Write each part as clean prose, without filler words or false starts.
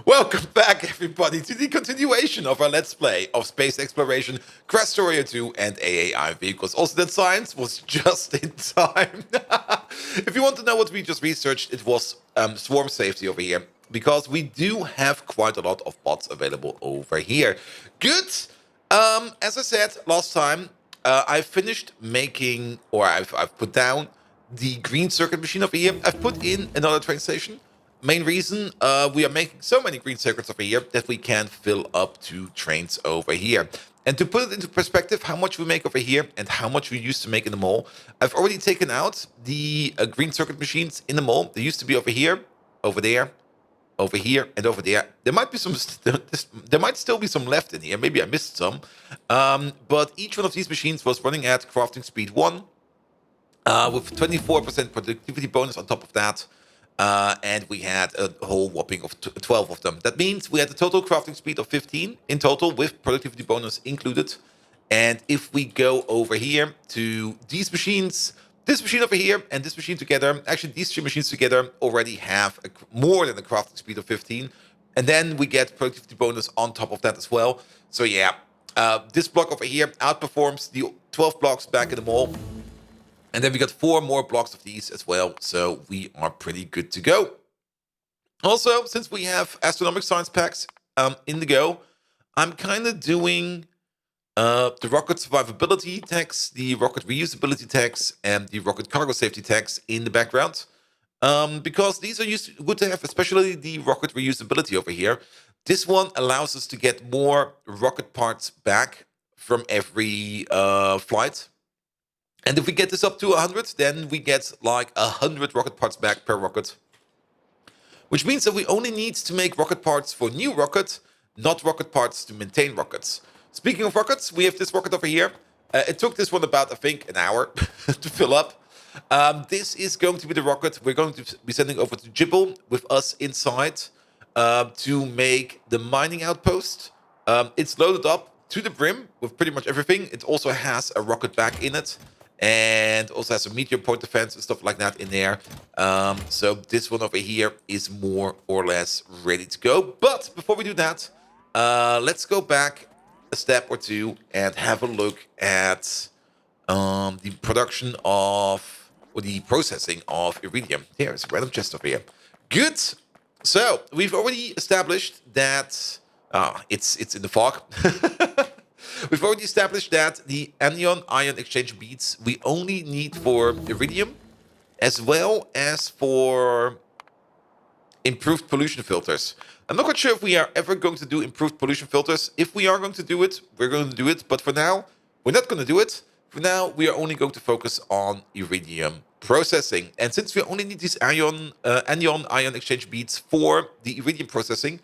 Welcome back, everybody, to the continuation of our Let's Play of space exploration, Krastorio 2 and AAI vehicles. Also, that science was just in time. If you want to know what we just researched, it was swarm safety over here, because we do have quite a lot of bots available over here. Good. As I said last time, I finished making, or I've put down the green circuit machine over here. I've put in another train station. Main reason, we are making so many green circuits over here that we can fill up 2 trains over here. And to put it into perspective, how much we make over here and how much we used to make in the mall, I've already taken out the green circuit machines in the mall. They used to be over here, over there, over here, and over there. There might be some. There might still be some left in here. Maybe I missed some. But each one of these machines was running at crafting speed 1, with 24% productivity bonus on top of that. And we had a whole whopping of 12 of them. That means we had a total crafting speed of 15 in total, with productivity bonus included. And if we go over here to these machines, this machine over here and this machine together, actually these 3 machines together already have more than a crafting speed of 15. And then we get productivity bonus on top of that as well. So yeah, this block over here outperforms the 12 blocks back in the mall. And then we got 4 more blocks of these as well, so we are pretty good to go. Also, since we have astronomic science packs in the go, I'm kind of doing the rocket survivability tags, the rocket reusability tags, and the rocket cargo safety tags in the background. Because these are good to have, especially the rocket reusability over here. This one allows us to get more rocket parts back from every flight. And if we get this up to 100, then we get like 100 rocket parts back per rocket. Which means that we only need to make rocket parts for new rockets, not rocket parts to maintain rockets. Speaking of rockets, we have this rocket over here. It took this one about, I think, an hour to fill up. This is going to be the rocket we're going to be sending over to Jibble with us inside to make the mining outpost. It's loaded up to the brim with pretty much everything. It also has a rocket back in it. And also has a meteor point defense and stuff like that in there. So this one over here is more or less ready to go. But before we do that, let's go back a step or 2 and have a look at the production of, or the processing of Iridium. Here's a random chest over here. Good. So we've already established that it's in the fog. We've already established that the anion-ion exchange beads we only need for Iridium, as well as for improved pollution filters. I'm not quite sure if we are ever going to do improved pollution filters. If we are going to do it, we're going to do it. But for now, we're not going to do it. For now, we are only going to focus on Iridium processing. And since we only need these anion-ion exchange beads for the Iridium processing,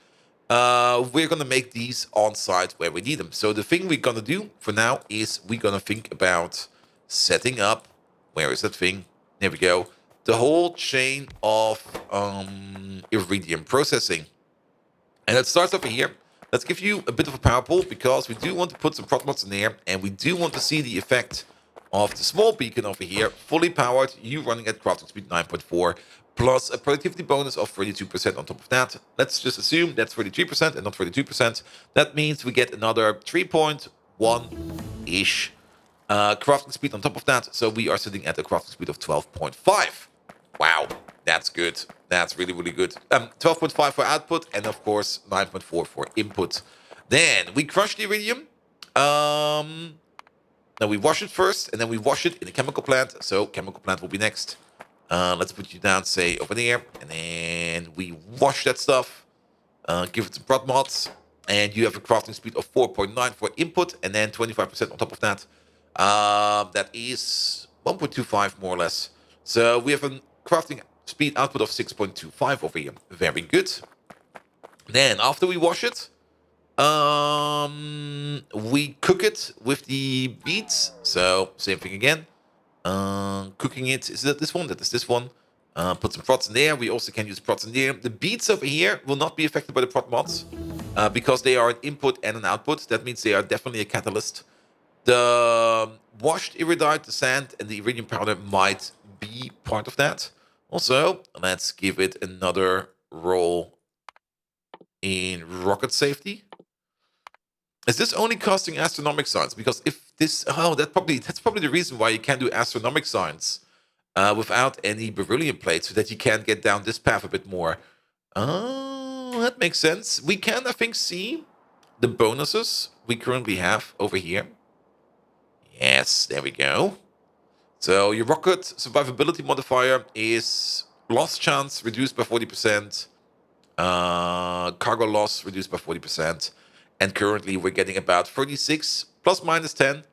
we're going to make these on site where we need them. So the thing we're going to do for now is we're going to think about setting up, where is that thing? There we go. The whole chain of Iridium processing. And it starts over here. Let's give you a bit of a power pull, because we do want to put some prop mods in there, and we do want to see the effect of the small beacon over here, fully powered, you running at crafting speed 9.4, plus a productivity bonus of 32% on top of that. Let's just assume that's 33% and not 32%. That means we get another 3.1-ish crafting speed on top of that. So we are sitting at a crafting speed of 12.5. Wow, that's good. That's really, really good. 12.5 for output, and of course 9.4 for input. Then we crush the Iridium. Now we wash it first, and then we wash it in a chemical plant. So chemical plant will be next. Let's put you down, say, over there. And then we wash that stuff. Give it some prot mods. And you have a crafting speed of 4.9 for input. And then 25% on top of that. That is 1.25 more or less. So we have a crafting speed output of 6.25 over here. Very good. Then after we wash it, we cook it with the beads. So same thing again. Cooking it, is that this one? That is this one. Put some prots in there. We also can use prots in there. The beads over here will not be affected by the prot mods, because they are an input and an output. That means they are definitely a catalyst. The washed iridite, the sand, and the iridium powder might be part of that. Also, let's give it another roll in rocket safety. Is this only costing astronomic science? Because if this, that's probably the reason why you can't do astronomic science without any beryllium plates, so that you can get down this path a bit more. Oh, that makes sense. We can, I think, see the bonuses we currently have over here. Yes, there we go. So your rocket survivability modifier is loss chance reduced by 40%, cargo loss reduced by 40%, and currently we're getting about 36 plus minus 10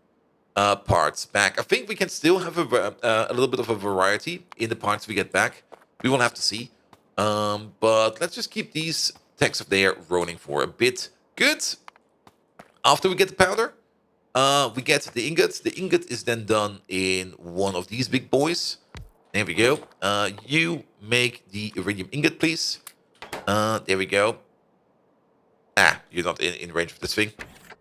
parts back. I think we can still have a little bit of a variety in the parts we get back. We will have to see. But let's just keep these techs up there rolling for a bit. Good. After we get the powder, we get the ingot. The ingot is then done in one of these big boys. There we go. You make the iridium ingot, please. There we go. You're not in range of this thing.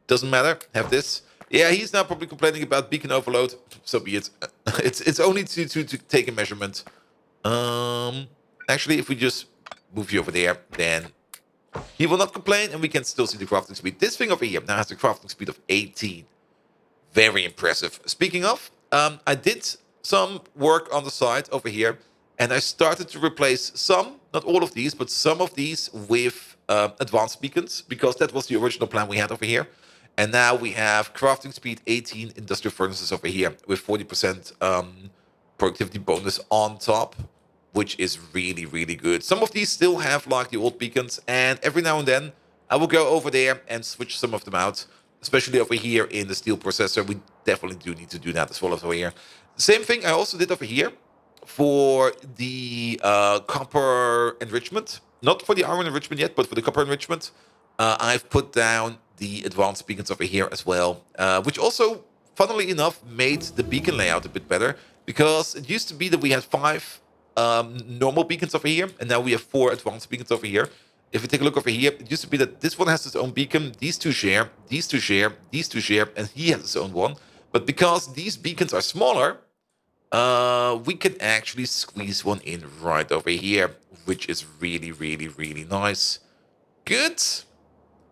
Doesn't matter. Have this. Yeah, he's now probably complaining about beacon overload. So be it. It's only to take a measurement. Actually, if we just move you over there, then he will not complain, and we can still see the crafting speed. This thing over here now has a crafting speed of 18. Very impressive. Speaking of, I did some work on the side over here, and I started to replace some, not all of these, but some of these with advanced beacons, because that was the original plan we had over here. And now we have crafting speed 18 industrial furnaces over here with 40% productivity bonus on top, which is really, really good. Some of these still have like the old beacons, and every now and then I will go over there and switch some of them out, especially over here in the steel processor. We definitely do need to do that as well as over here. The same thing I also did over here for the copper enrichment. Not for the iron enrichment yet, but for the copper enrichment. I've put down the advanced beacons over here as well, which also, funnily enough, made the beacon layout a bit better, because it used to be that we had 5 normal beacons over here, and now we have 4 advanced beacons over here. If you take a look over here, it used to be that this one has its own beacon, these two share, these two share, these two share, and he has his own one. But because these beacons are smaller, we can actually squeeze one in right over here, which is really, really, really nice. Good.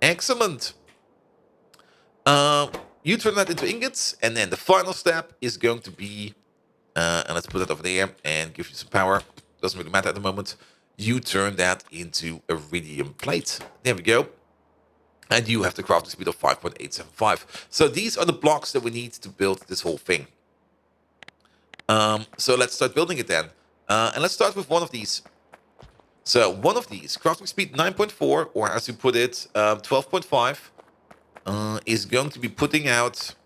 Excellent. You turn that into ingots, and then the final step is going to be, and let's put it over there and give you some power. Doesn't really matter at the moment. You turn that into iridium plate. There we go. And you have the crafting speed of 5.875. So these are the blocks that we need to build this whole thing. So let's start building it then. And let's start with one of these. So one of these, crafting speed 9.4, or as you put it, 12.5, is going to be putting out...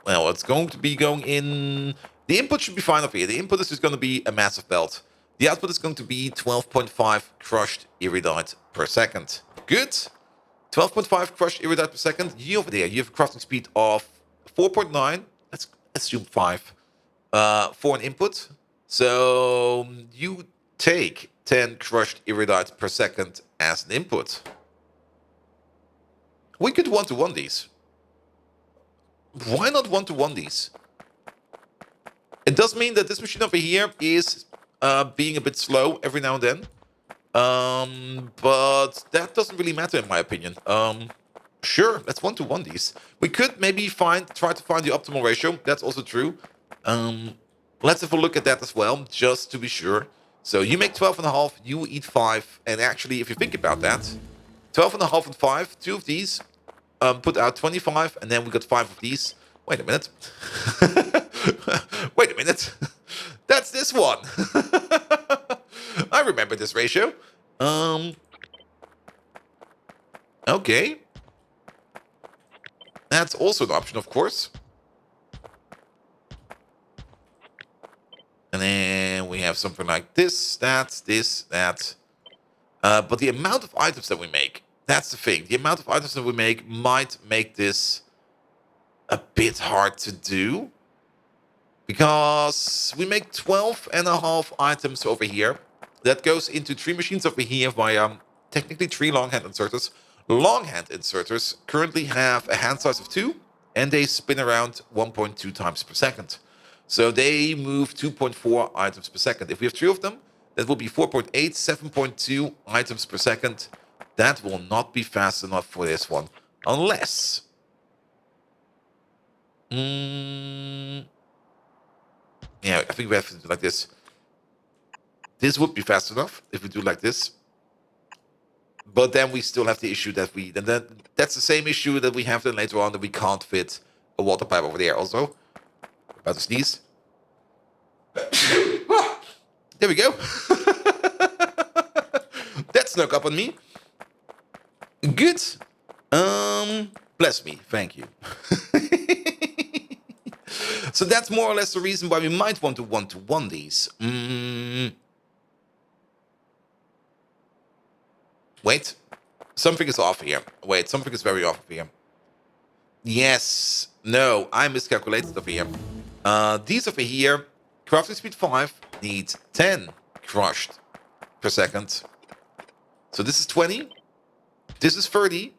Well, it's going to be going in... The input should be fine over here. The input is just going to be a massive belt. The output is going to be 12.5 crushed iridite per second. Good. 12.5 crushed iridite per second. You over there, you have a crafting speed of 4.9. Let's assume 5 for an input. So you take 10 crushed iridite per second as an input. We could one-to-one these. Why not one-to-one these? It does mean that this machine over here is being a bit slow every now and then. But that doesn't really matter in my opinion. Sure, let's one-to-one these. We could maybe try to find the optimal ratio. That's also true. Let's have a look at that as well, just to be sure. So you make 12.5, you eat 5. And actually, if you think about that, 12.5 and 5, 2 of these put out 25, and then we got 5 of these. Wait a minute. Wait a minute. That's this one. I remember this ratio. Okay. That's also an option, of course. And then we have something like this, that, this, that. But the amount of items that we make, that's the thing. The amount of items that we make might make this a bit hard to do. Because we make 12.5 items over here. That goes into 3 machines over here via technically 3 longhand inserters. Longhand inserters currently have a hand size of 2, and they spin around 1.2 times per second. So they move 2.4 items per second. If we have 3 of them, that will be 4.8, 7.2 items per second. That will not be fast enough for this one. Unless... yeah, I think we have to do like this. This would be fast enough if we do like this. But then we still have the issue that that's the same issue that we have then later on, that we can't fit a water pipe over there also. About to sneeze. There we go. That snuck up on me. Good. Bless me. Thank you. So that's more or less the reason why we might want to one-to-one these. Wait. Something is off here. Wait, something is very off here. Yes. No, I miscalculated over here. These over here, crafting speed 5, need 10 crushed per second. So this is 20. This is 30.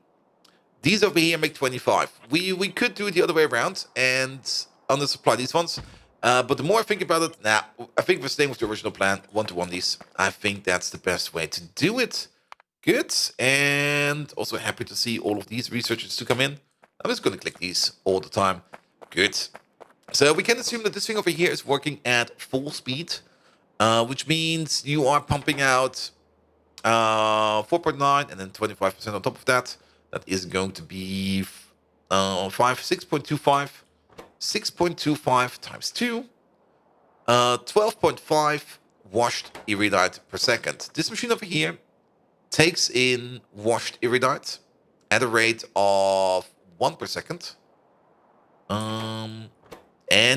These over here make 25. We could do it the other way around and undersupply these ones. But the more I think about it, I think we're staying with the original plan, one-to-one these. I think that's the best way to do it. Good. And also happy to see all of these researchers to come in. I'm just going to click these all the time. Good. So we can assume that this thing over here is working at full speed, which means you are pumping out 4.9 and then 25% on top of that. That is going to be 6.25. 6.25 times 2. 12.5 washed iridite per second. This machine over here takes in washed iridite at a rate of 1 per second. And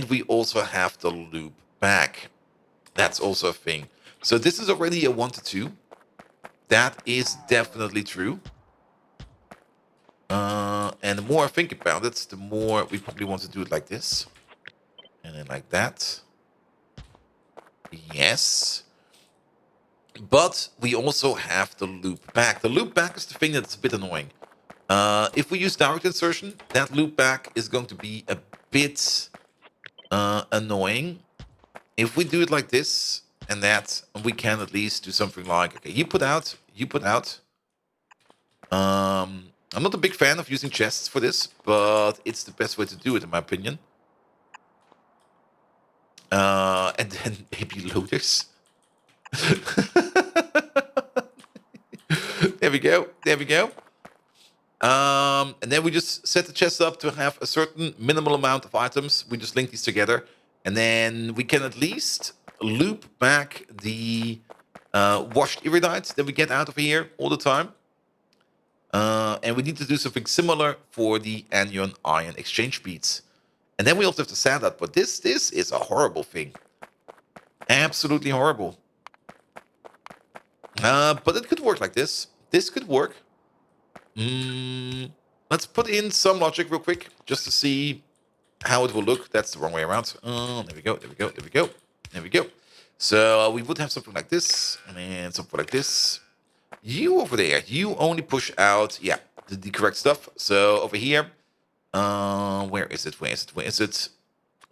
we also have the loop back. That's also a thing. So this is already a 1 to 2. That is definitely true. And the more I think about it, the more we probably want to do it like this. And then like that. Yes. But we also have the loop back. The loop back is the thing that's a bit annoying. If we use direct insertion, that loop back is going to be a bit annoying. If we do it like this and that, we can at least do something like, okay, you put out, you put out. I'm not a big fan of using chests for this, but it's the best way to do it, in my opinion. And then maybe loaders. There we go. There we go. And then we just set the chest up to have a certain minimal amount of items. We just link these together. And then we can at least loop back the washed iridite that we get out of here all the time. And we need to do something similar for the anion ion exchange beads. And then we also have the sand output. This is a horrible thing. Absolutely horrible. But it could work like this. This could work. Let's put in some logic real quick, just to see how it will look. That's the wrong way around. There we go, there we go, there we go, there we go. So we would have something like this, and then something like this. You over there, you only push out, yeah, the correct stuff. So over here, where is it, where is it, where is it?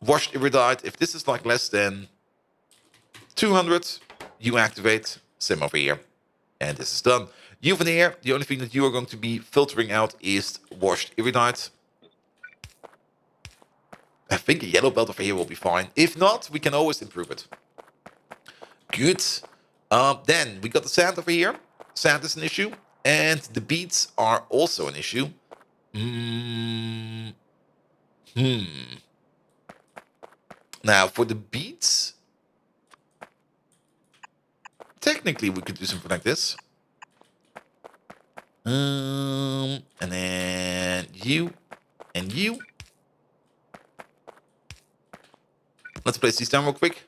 Washed iridite, if this is like less than 200, you activate. Same over here. And this is done. You over there, the only thing that you are going to be filtering out is washed iridite. I think a yellow belt over here will be fine. If not, we can always improve it. Good. Then we got the sand over here. Sand is an issue. And the beads are also an issue. Now, for the beads, technically we could do something like this. And then you and you. Let's place these down real quick.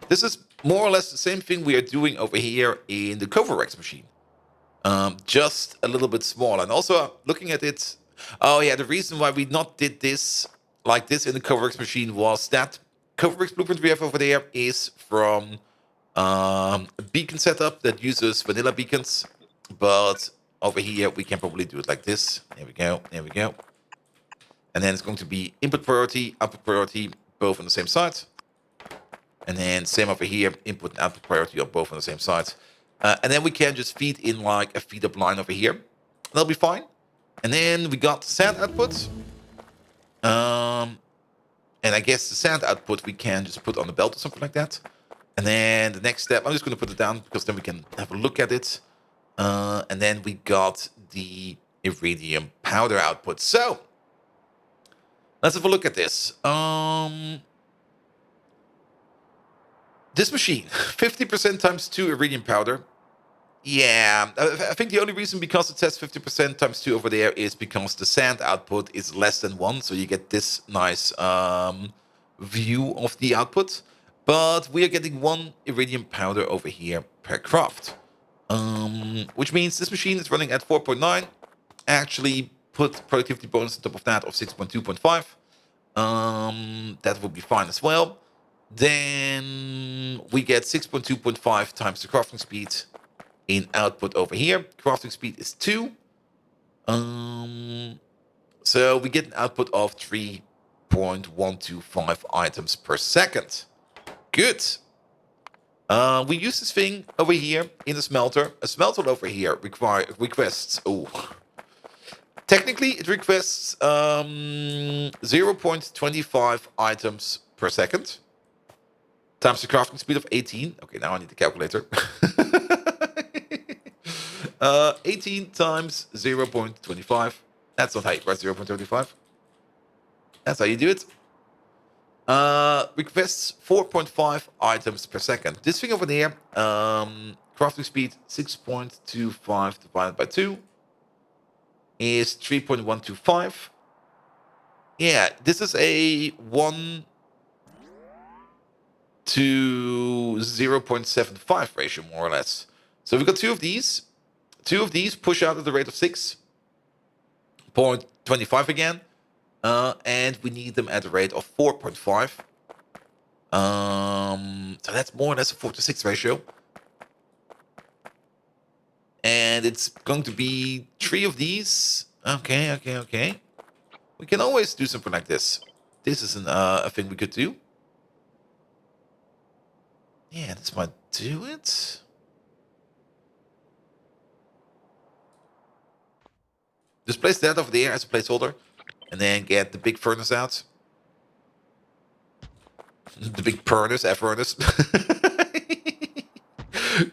This is more or less the same thing we are doing over here in the Coverrex machine. Just a little bit smaller. And also looking at it, oh yeah, the reason why we not did this like this in the Coverrex machine was that Coverrex blueprint we have over there is from a beacon setup that uses vanilla beacons. But over here, we can probably do it like this. There we go, there we go. And then it's going to be input priority, output priority, both on the same side. And then same over here, input and output priority are both on the same side. And then we can just feed in like a feed up line over here. That'll be fine. And then we got sand output. And I guess the sand output we can just put on the belt or something like that. And then the next step, I'm just going to put it down because then we can have a look at it. And then we got the iridium powder output. So let's have a look at this. This machine, 50% times 2 iridium powder. Yeah, I think the only reason because it says 50% times 2 over there is because the sand output is less than 1. So you get this nice view of the output. But we are getting 1 iridium powder over here per craft. Which means this machine is running at 4.9. Actually put productivity bonus on top of that of 6.2.5. That would be fine as well. Then we get 6.2.5 times the crafting speed in output over here. Crafting speed is 2. So we get an output of 3.125 items per second. Good. We use this thing over here in the smelter. A smelter over here requests... Oh. Technically, it requests 0.25 items per second. Times the crafting speed of 18. Okay, now I need the calculator. 18 times 0.25. That's not how you write 0.25. That's how you do it. Requests 4.5 items per second. This thing over there, crafting speed 6.25 divided by 2 is 3.125. Yeah, this is a 1 to 0.75 ratio, more or less. So we've got 2 of these. 2 of these push out at the rate of 6.25 again. And we need them at a rate of 4.5. So that's more or less a 4 to 6 ratio. And it's going to be 3 of these. Okay. We can always do something like this. This is a thing we could do. Yeah, this might do it. Just place that over there as a placeholder. And then get the big furnace out. The big furnace, F-furnace.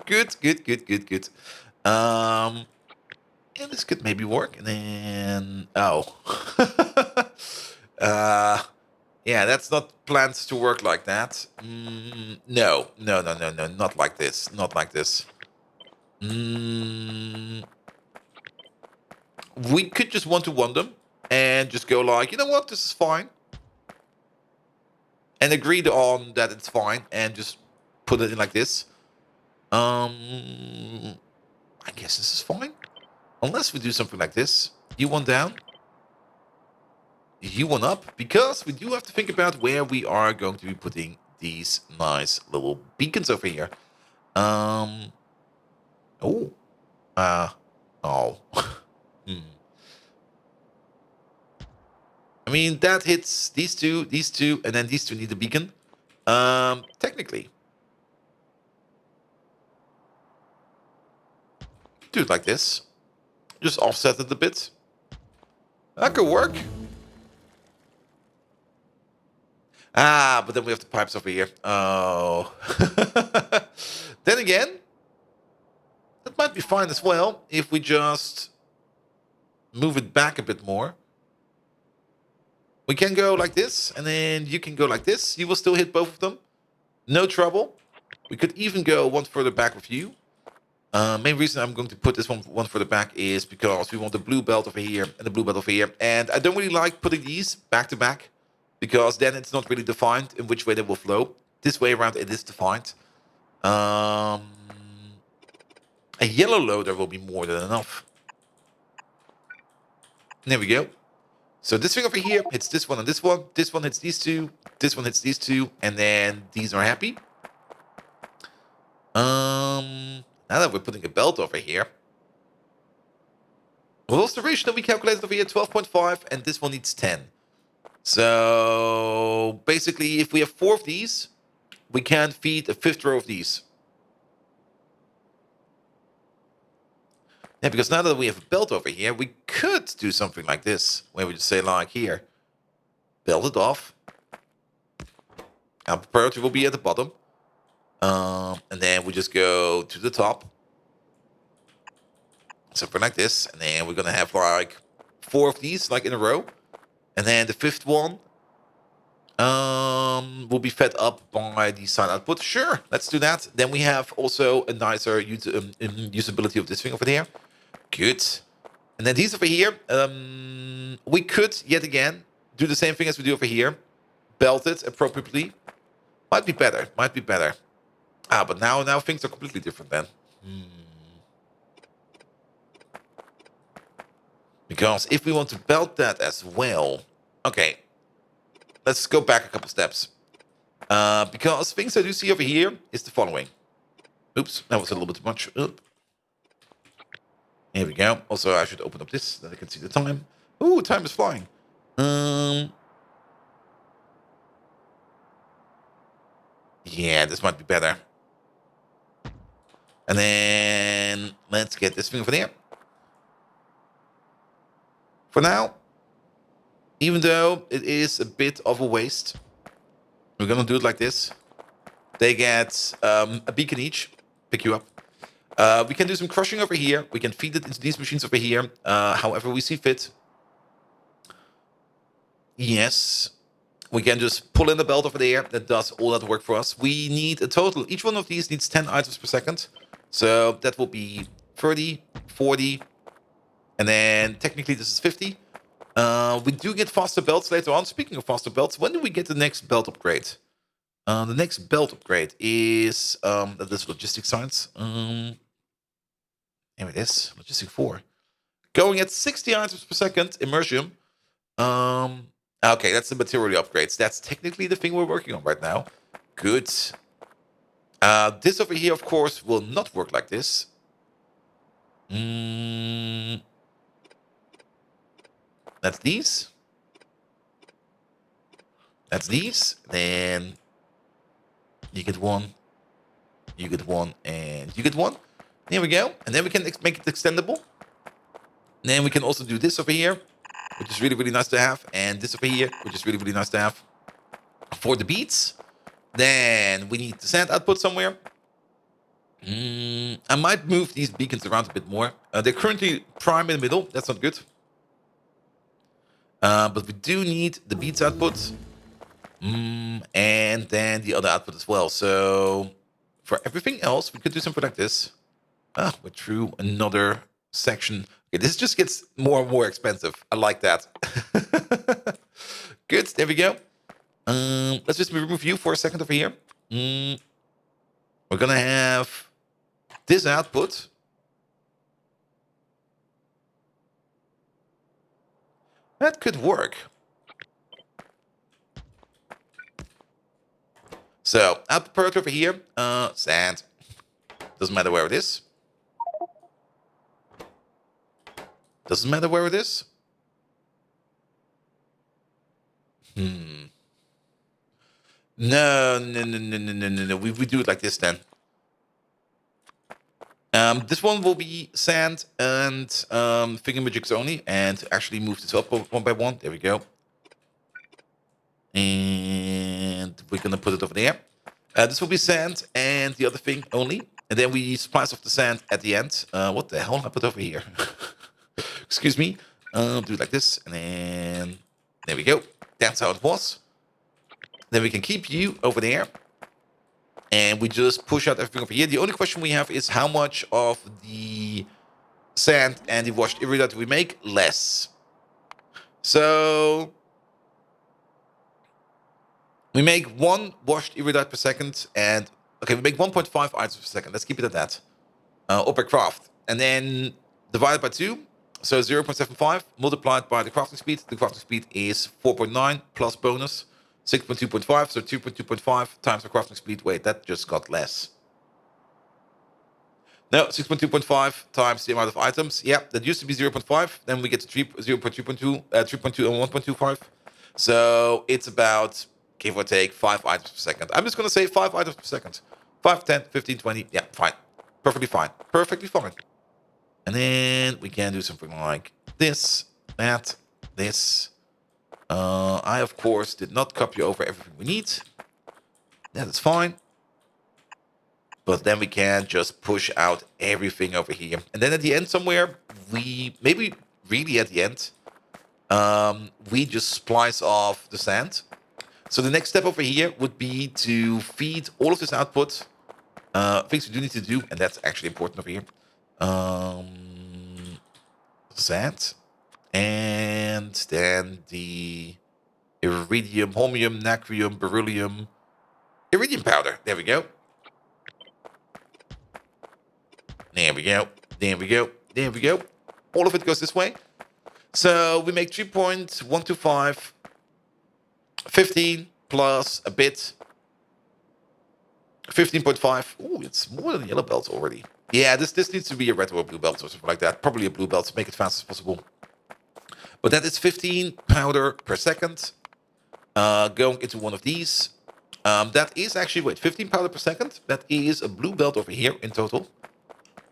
Good. And this could maybe work. And then... Oh. Yeah, that's not planned to work like that. No. Not like this. Not like this. We could just one-to-one them. And just go like, you know what? This is fine. And agreed on that it's fine. And just put it in like this. I guess this is fine. Unless we do something like this. You one down. You one up. Because we do have to think about where we are going to be putting these nice little beacons over here. Oh. I mean, that hits these two, and then these two need a beacon. Technically. Do it like this. Just offset it a bit. That could work. Ah, but then we have the pipes over here. Oh. Then again, that might be fine as well if we just move it back a bit more. We can go like this, and then you can go like this. You will still hit both of them. No trouble. We could even go one further back with you. Main reason I'm going to put this one further back is because we want the blue belt over here and the blue belt over here. And I don't really like putting these back to back, because then it's not really defined in which way they will flow. This way around it is defined. A yellow loader will be more than enough. And there we go. So this thing over here hits this one and this one. This one hits these two. This one hits these two. And then these are happy. Now that we're putting a belt over here. What was the ratio that we calculated over here? 12.5. And this one needs 10. So basically, if we have 4 of these, we can feed a 5th row of these. Yeah, because now that we have a belt over here, we could do something like this, where we just say like here, belt it off. Our priority will be at the bottom. And then we just go to the top. Something like this. And then we're going to have like 4 of these like in a row. And then the 5th one will be fed up by the side output. Sure, let's do that. Then we have also a nicer usability of this thing over there. Good. And then these over here, we could yet again do the same thing as we do over here. Belt it appropriately. Might be better. Might be better. But now things are completely different then. Because if we want to belt that as well, okay, let's go back a couple steps. Because things I do see over here is the following. Oops, that was a little bit too much. Oop. Here we go. Also, I should open up this, that I can see the time. Ooh, time is flying. Yeah, this might be better. And then let's get this thing over there. For now, even though it is a bit of a waste, we're gonna do it like this. They get a beacon each, pick you up. We can do some crushing over here. We can feed it into these machines over here, however we see fit. Yes, we can just pull in the belt over there. That does all that work for us. We need a total. Each one of these needs 10 items per second. So that will be 30, 40, and then technically this is 50. We do get faster belts later on. Speaking of faster belts, when do we get the next belt upgrade? The next belt upgrade is this logistic science. Here it is, logistic 4. Going at 60 items per second, immersion. Okay, that's the material upgrades. That's technically the thing we're working on right now. Good. This over here, of course, will not work like this. That's these. That's these. Then you get one. You get one, and you get one. There we go. And then we can make it extendable. And then we can also do this over here, which is really, really nice to have. And this over here, which is really, really nice to have. For the beats, then we need the sand output somewhere. I might move these beacons around a bit more. They're currently prime in the middle. That's not good. But we do need the beats output. And then the other output as well. So for everything else, we could do something like this. We're through another section. Okay, this just gets more and more expensive. I like that. Good, there we go. Let's just remove you for a second over here. We're gonna have this output. That could work. So, output product over here, sand. Doesn't matter where it is. Doesn't matter where it is. No. We do it like this then. This one will be sand and thingamajig's only, and actually move this up one by one. There we go. And we're gonna put it over there. This will be sand and the other thing only, and then we splice off the sand at the end. What the hell I put over here? Excuse me. Do it like this, and then there we go. That's how it was. Then we can keep you over there. And we just push out everything over here. The only question we have is how much of the sand and the washed iridium do we make? Less. So we make 1 washed iridium per second. And okay, we make 1.5 items per second. Let's keep it at that. Or per craft. And then divided by 2. So 0.75 multiplied by the crafting speed. The crafting speed is 4.9 plus bonus. 6.2.5, so 2.2.5 times the crafting speed. Wait, that just got less. No, 6.2.5 times the amount of items. Yeah, that used to be 0.5. Then we get to 0.2.2, 3.2 and 1.25. So it's about, give or take, 5 items per second. I'm just going to say 5 items per second. 5, 10, 15, 20. Yeah, fine. Perfectly fine. Perfectly fine. And then we can do something like this, that, this. I, of course, did not copy over everything we need. That is fine. But then we can just push out everything over here. And then at the end somewhere, maybe really at the end, we just splice off the sand. So the next step over here would be to feed all of this output. Things we do need to do, and that's actually important over here. Sand. And then the iridium, holmium, natrium, beryllium, iridium powder. There we go. There we go. There we go. There we go. All of it goes this way. So we make 3.125, 15 plus a bit, 15.5. Oh, it's more than yellow belts already. Yeah, this needs to be a red or a blue belt or something like that. Probably a blue belt to make it fast as possible. But that is 15 powder per second. Going into one of these. That is actually, wait, 15 powder per second. That is a blue belt over here in total.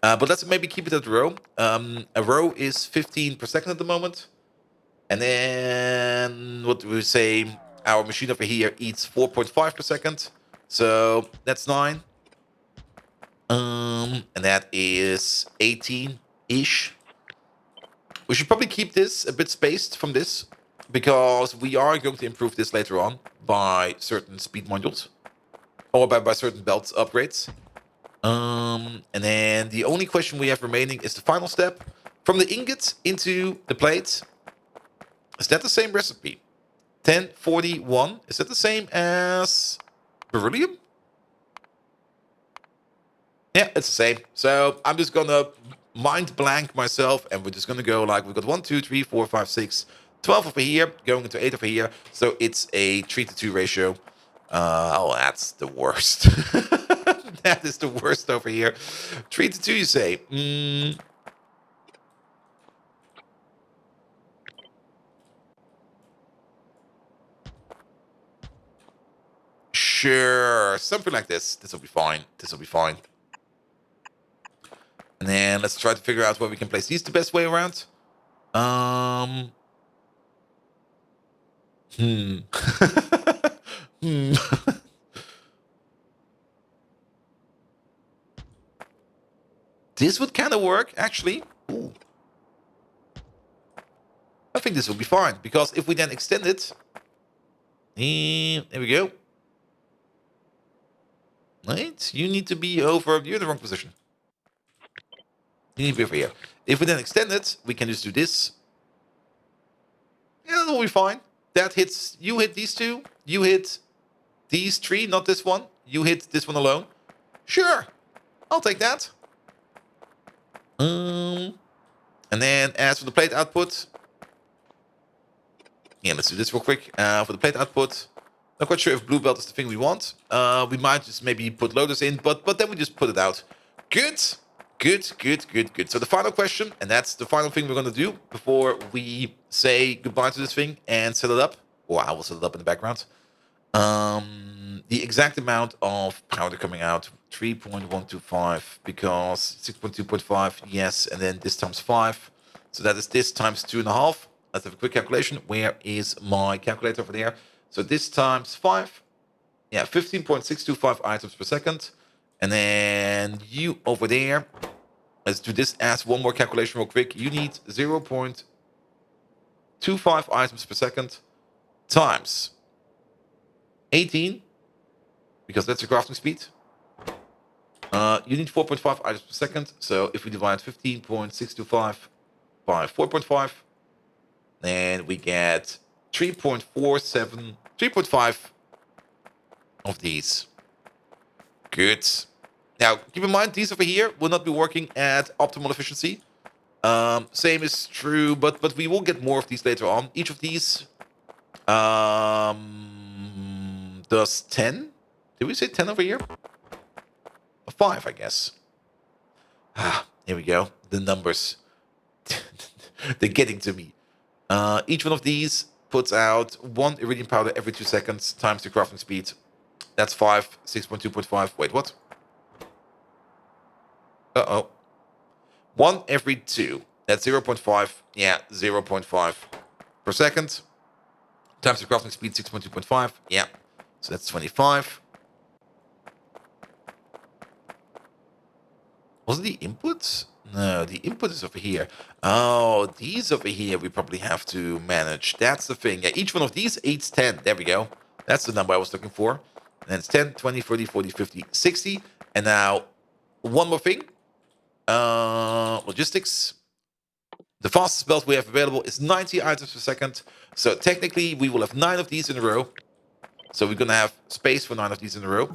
But let's maybe keep it at a row. A row is 15 per second at the moment. And then, what do we say? Our machine over here eats 4.5 per second. So that's 9. And that is 18-ish. We should probably keep this a bit spaced from this, because we are going to improve this later on by certain speed modules. Or by certain belt upgrades. And then the only question we have remaining is the final step. From the ingot into the plate. Is that the same recipe? 1041. Is that the same as beryllium? Yeah, it's the same. So I'm just gonna mind blank myself, and we're just gonna go like, we've got 1, 2, 3, 4, 5, 6, 12 over here, going into 8 over here. So it's a 3-to-2 ratio. Oh, that's the worst. That is the worst over here. 3-to-2, you say? Sure, something like this. This will be fine. This will be fine. And then let's try to figure out where we can place these the best way around. This would kind of work, actually. Ooh. I think this will be fine, because if we then extend it... there we go. Right, you need to be over... You're in the wrong position. You need to be over here. If we then extend it, we can just do this. Yeah, that will be fine. That hits... You hit these two. You hit these 3, not this one. You hit this one alone. Sure, I'll take that. And then as for the plate output... Yeah, let's do this real quick. For the plate output... Not quite sure if blue belt is the thing we want. We might just maybe put loaders in, but then we just put it out. Good. Good, good, good, good. So the final question, and that's the final thing we're going to do before we say goodbye to this thing and set it up. Or I will set it up in the background. The exact amount of powder coming out, 3.125, because 6.2.5, yes, and then this times 5. So that is this times 2.5. Let's have a quick calculation. Where is my calculator over there? So this times 5. Yeah, 15.625 items per second. And then you over there, let's do this as one more calculation real quick. You need 0.25 items per second times 18, because that's the crafting speed. You need 4.5 items per second. So if we divide 15.625 by 4.5, then we get 3.5 of these. Good. Now, keep in mind, these over here will not be working at optimal efficiency. Same is true, but we will get more of these later on. Each of these does 10. Did we say 10 over here? 5, I guess. Here we go. The numbers. They're getting to me. Each one of these puts out 1 iridium powder every 2 seconds times the crafting speed. That's 5, 6.2.5. Wait, what? Uh-oh. 1 every 2. That's 0.5. Yeah, 0.5 per second. Times the crafting speed, 6.2.5. Yeah, so that's 25. Was it the inputs? No, the input is over here. Oh, these over here we probably have to manage. That's the thing. Yeah, each one of these, 8's 10. There we go. That's the number I was looking for. And then it's 10, 20, 30, 40, 50, 60. And now, one more thing. Logistics. The fastest belt we have available is 90 items per second. So technically, we will have 9 of these in a row. So we're going to have space for 9 of these in a row.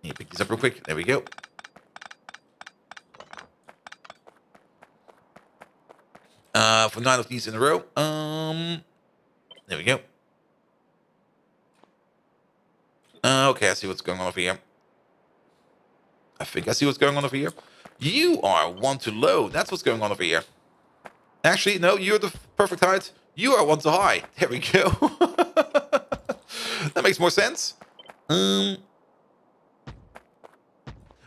Let me pick these up real quick. There we go. For 9 of these in a row. There we go. Okay, I see what's going on over here. I think I see what's going on over here. You are one to low. That's what's going on over here. Actually, no, you're the perfect height. You are one to high. There we go. That makes more sense.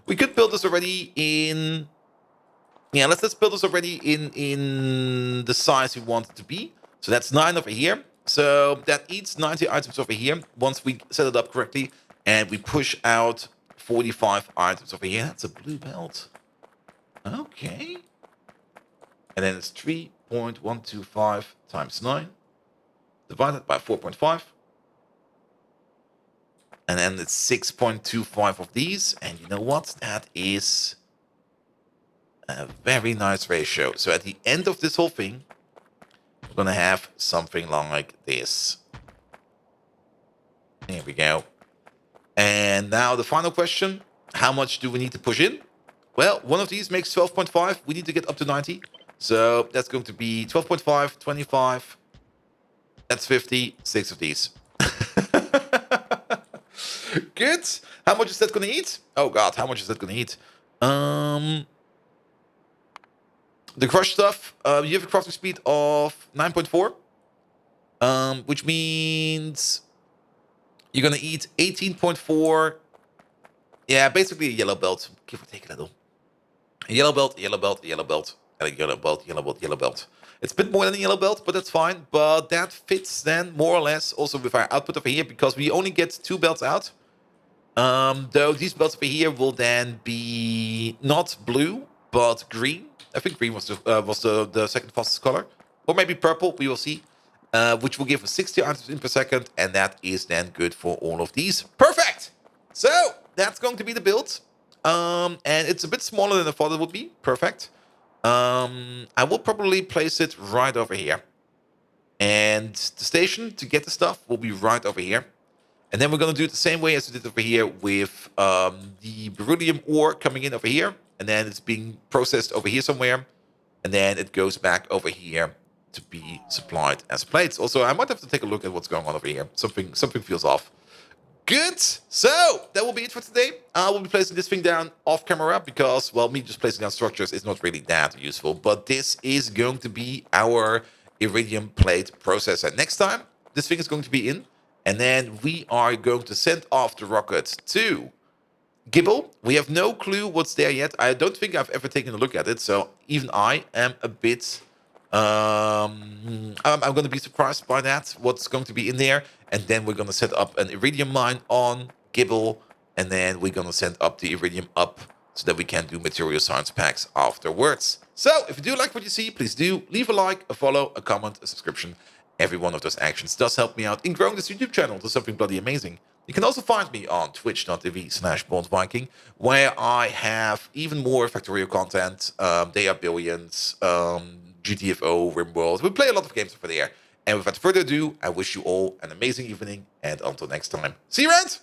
We could build this already in... Yeah, let's build this already in the size we want it to be. So that's 9 over here. So that eats 90 items over here once we set it up correctly. And we push out 45 items over here. That's a blue belt. Okay. And then it's 3.125 times 9. Divided by 4.5. And then it's 6.25 of these. And you know what? That is a very nice ratio. So at the end of this whole thing, we're going to have something like this. There we go. And now the final question. How much do we need to push in? Well, one of these makes 12.5. We need to get up to 90. So that's going to be 12.5, 25. That's 50. 6 of these. Good. How much is that going to eat? Oh, God. How much is that going to eat? The crush stuff, you have a crafting speed of 9.4, which means you're going to eat 18.4. Yeah, basically a yellow belt. Give or take a little. A yellow belt, yellow belt, yellow belt, and a yellow belt, yellow belt, yellow belt. It's a bit more than a yellow belt, but that's fine. But that fits then more or less also with our output over here because we only get 2 belts out. Though these belts over here will then be not blue, but green. I think green was the second fastest color. Or maybe purple, we will see. Which will give us 60 items in per second. And that is then good for all of these. Perfect! So, that's going to be the build. And it's a bit smaller than I thought it would be. Perfect. I will probably place it right over here. And the station to get the stuff will be right over here. And then we're going to do it the same way as we did over here with the beryllium ore coming in over here. And then it's being processed over here somewhere. And then it goes back over here to be supplied as plates. Also, I might have to take a look at what's going on over here. Something feels off. Good. So, that will be it for today. I will be placing this thing down off camera because, well, me just placing down structures is not really that useful. But this is going to be our Iridium plate processor. Next time, this thing is going to be in. And then we are going to send off the rocket to Gibble. We have no clue what's there yet. I don't think I've ever taken a look at it. So even I am a bit... I'm going to be surprised by that, what's going to be in there. And then we're going to set up an Iridium mine on Gibble. And then we're going to send up the Iridium up so that we can do material science packs afterwards. So if you do like what you see, please do leave a like, a follow, a comment, a subscription. Every one of those actions does help me out in growing this YouTube channel to something bloody amazing. You can also find me on twitch.tv/BondViking, where I have even more Factorio content. They are billions, GTFO, RimWorld. We play a lot of games over there. And without further ado, I wish you all an amazing evening. And until next time, see you around!